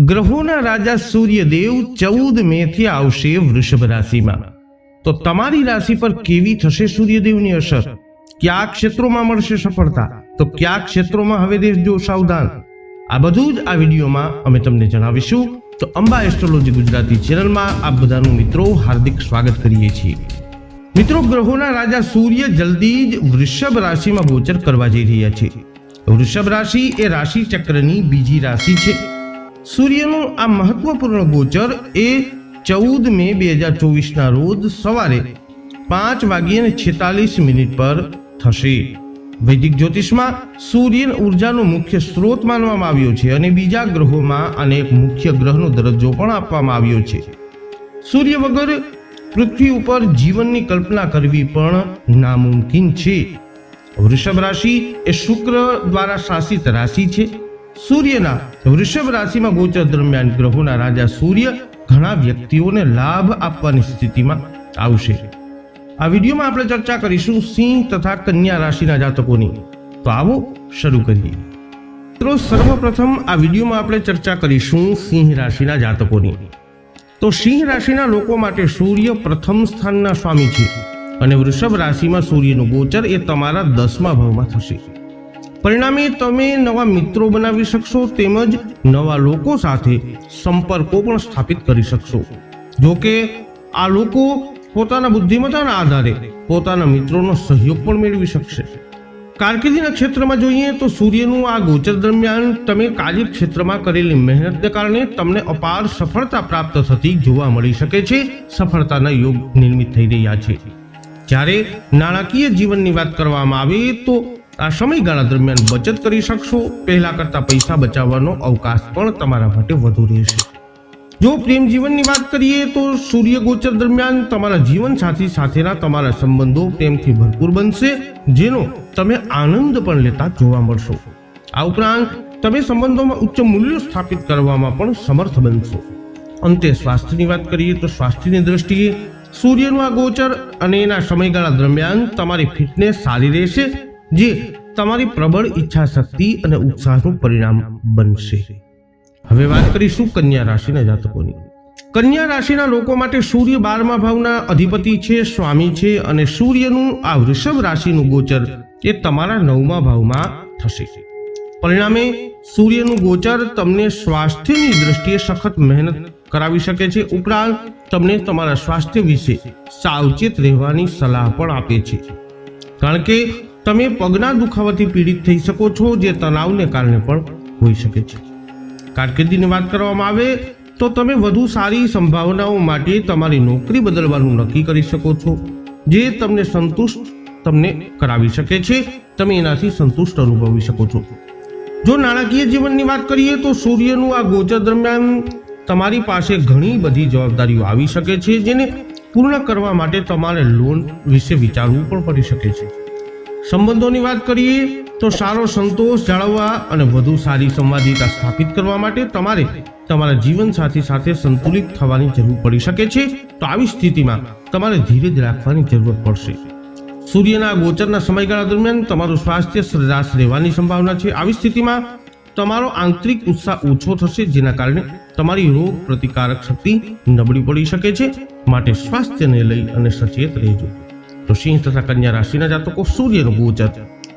ગ્રહોના રાજા સૂર્યદેવ 14 મે થી આવશે વૃષભ રાશિમાં। તો તમારી રાશિ પર કેવી થશે સૂર્યદેવની અસર? કયા ક્ષેત્રોમાં મળશે સફળતા, તો કયા ક્ષેત્રોમાં હવે રહેજો સાવધાન? આ બધું જ આ વિડીયોમાં અમે તમને જણાવીશું। તો અંબા એસ્ટ્રોલોજી ગુજરાતી ચેનલમાં આપ બધાનું મિત્રો હાર્દિક સ્વાગત કરીએ છીએ। મિત્રો, ગ્રહોના રાજા સૂર્ય જલ્દી જ વૃષભ રાશિમાં ગોચર કરવા જઈ રહ્યા છે। વૃષભ રાશિ એ રાશિ ચક્રની બીજી રાશિ છે। સૂર્યનું આ મહત્વપૂર્ણ ગોચર એ 14 મે 2024 ના રોજ સવારે 5:46 પર થશે। વૈદિક જ્યોતિષમાં સૂર્ય ઉર્જાનો મુખ્ય સ્ત્રોત માનવામાં આવ્યો છે અને બીજા ગ્રહોમાં આને એક મુખ્ય ગ્રહનો દરજ્જો પણ આપવામાં આવ્યો છે। સૂર્ય વગર પૃથ્વી ઉપર જીવનની કલ્પના કરવી પણ નામુમકિન છે। વૃષભ રાશિ એ શુક્ર દ્વારા શાસિત રાશિ છે। સૂર્યના વૃષભ રાશિમાં ગોચર દરમિયાન ગ્રહોના રાજા સૂર્ય ઘણા વ્યક્તિઓને લાભ આપવાની સ્થિતિમાં આવશે। આ વિડીયોમાં આપણે ચર્ચા કરીશું સિંહ તથા કન્યા રાશિના જાતકોની। તો આવો શરૂ કરીએ। મિત્રો, સર્વપ્રથમ આ વિડીયોમાં આપણે ચર્ચા કરીશું સિંહ રાશિના જાતકોની। તો સિંહ રાશિના લોકો માટે સૂર્ય પ્રથમ સ્થાનના સ્વામી છે અને વૃષભ રાશિમાં સૂર્યનું ગોચર એ તમારા 10મા ભાવમાં થશે। પરિણામે તમે નવા મિત્રો બનાવી શકશો તેમજ નવા લોકો સાથે સંપર્કો પણ સ્થાપિત કરી શકશો। જો કે આ લોકો પોતાના બુદ્ધિમત્તાના આધારે પોતાના મિત્રોનો સહયોગ પણ મેળવી શકશે। કારકિર્દીના ક્ષેત્રમાં જોઈએ તો સૂર્યનું આ ગોચર દરમિયાન તમે કાર્યક્ષેત્રમાં કરેલી મહેનતને કારણે તમને અપાર સફળતા પ્રાપ્ત થતી જોવા મળી શકે છે। સફળતાના યોગ નિર્મિત થઈ રહ્યા છે। જ્યારે નાણાકીય જીવનની વાત કરવામાં આવે તો આ સમયગાળા દરમિયાન બચત કરી શકશો। પહેલા કરતા પૈસા બચાવવાનો અવકાશ પણ તમારા માટે વધુ રહેશે। જો પ્રેમ જીવનની વાત કરીએ તો સૂર્ય ગોચર દરમિયાન તમારા જીવનસાથી સાથેના તમારા સંબંધો પ્રેમથી ભરપૂર બનશે, જેનો તમે આનંદ પણ લેતા જોવા મળશો। આ ઉપરાંત તમે સંબંધોમાં ઉચ્ચ મૂલ્યો સ્થાપિત કરવામાં પણ સમર્થ બનશો। અંતે સ્વાસ્થ્યની વાત કરીએ તો સ્વાસ્થ્યની દ્રષ્ટિએ સૂર્યનું આ ગોચર અને એના સમયગાળા દરમિયાન તમારી ફિટનેસ સારી રહેશે, જે તમારી પ્રબળ ઈચ્છા શક્તિ અને ઉત્સાહનું પરિણામ બનશે। હવે વાત કરીશું કન્યા રાશિના જાતકોની। કન્યા રાશિના લોકો માટે સૂર્ય 12મા ભાવના અધિપતિ છે, સ્વામી છે અને સૂર્યનું આ વૃષભ રાશિનું ગોચર એ તમારા 9મા ભાવમાં થશે। પરિણામે સૂર્યનું ગોચર તમને સ્વાસ્થ્યની દ્રષ્ટિએ સખત મહેનત કરાવી શકે છે। ઉપરાંત તમને તમારા સ્વાસ્થ્ય વિશે સાવચેત રહેવાની સલાહ પણ આપે છે, કારણ કે તમે પગના દુખાવાથી પીડિત થઈ શકો છો, જે તણાવને કારણે પણ હોઈ શકે છે। કારકિર્દીની વાત કરવામાં આવે તો તમે વધુ સારી સંભાવનાઓ માટે તમારી નોકરી બદલવાનું નક્કી કરી શકો છો, જે તમને કરાવી શકે છે। તમે એનાથી સંતુષ્ટ અનુભવી શકો છો। જો નાણાકીય જીવનની વાત કરીએ તો સૂર્યનું આ ગોચર દરમિયાન તમારી પાસે ઘણી બધી જવાબદારીઓ આવી શકે છે, જેને પૂર્ણ કરવા માટે તમારે લોન વિશે વિચારવું પણ પડી શકે છે। સંબંધોની વાત કરીએ તો સારો સંતોષ જાળવવા અને વધુ સારી સંવાદિતા સ્થાપિત કરવા માટે તમારે તમારા જીવનસાથી સાથે સંતુલિત થવાની જરૂર પડી શકે છે। તો આવી સ્થિતિમાં તમારે ધીરજ રાખવાની જરૂર પડશે। સૂર્યના ગોચરના સમયગાળા દરમિયાન તમારું સ્વાસ્થ્ય સરેરાશ રહેવાની સંભાવના છે। આવી સ્થિતિમાં તમારો આંતરિક ઉત્સાહ ઓછો થશે, જેના કારણે તમારી રોગ પ્રતિકારક શક્તિ નબળી પડી શકે છે। માટે સ્વાસ્થ્યને લઈ અને સચેત રહેજો। તો સિંહ તથા કન્યા રાશિના જાતકો, સૂર્યનું ગોચર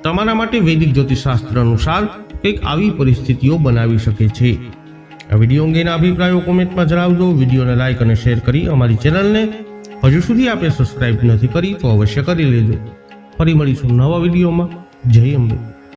તમારા માટે વૈદિક જ્યોતિષશાસ્ત્ર અનુસાર કંઈક આવી પરિસ્થિતિઓ બનાવી શકે છે। આ વિડીયો અંગેના અભિપ્રાયો કોમેન્ટમાં જણાવજો। વિડીયોને લાઇક અને શેર કરી અમારી ચેનલને હજુ સુધી આપે સબસ્ક્રાઇબ નથી કરી તો અવશ્ય કરી લેજો। ફરી મળીશું નવા વિડીયોમાં। જય અંબે।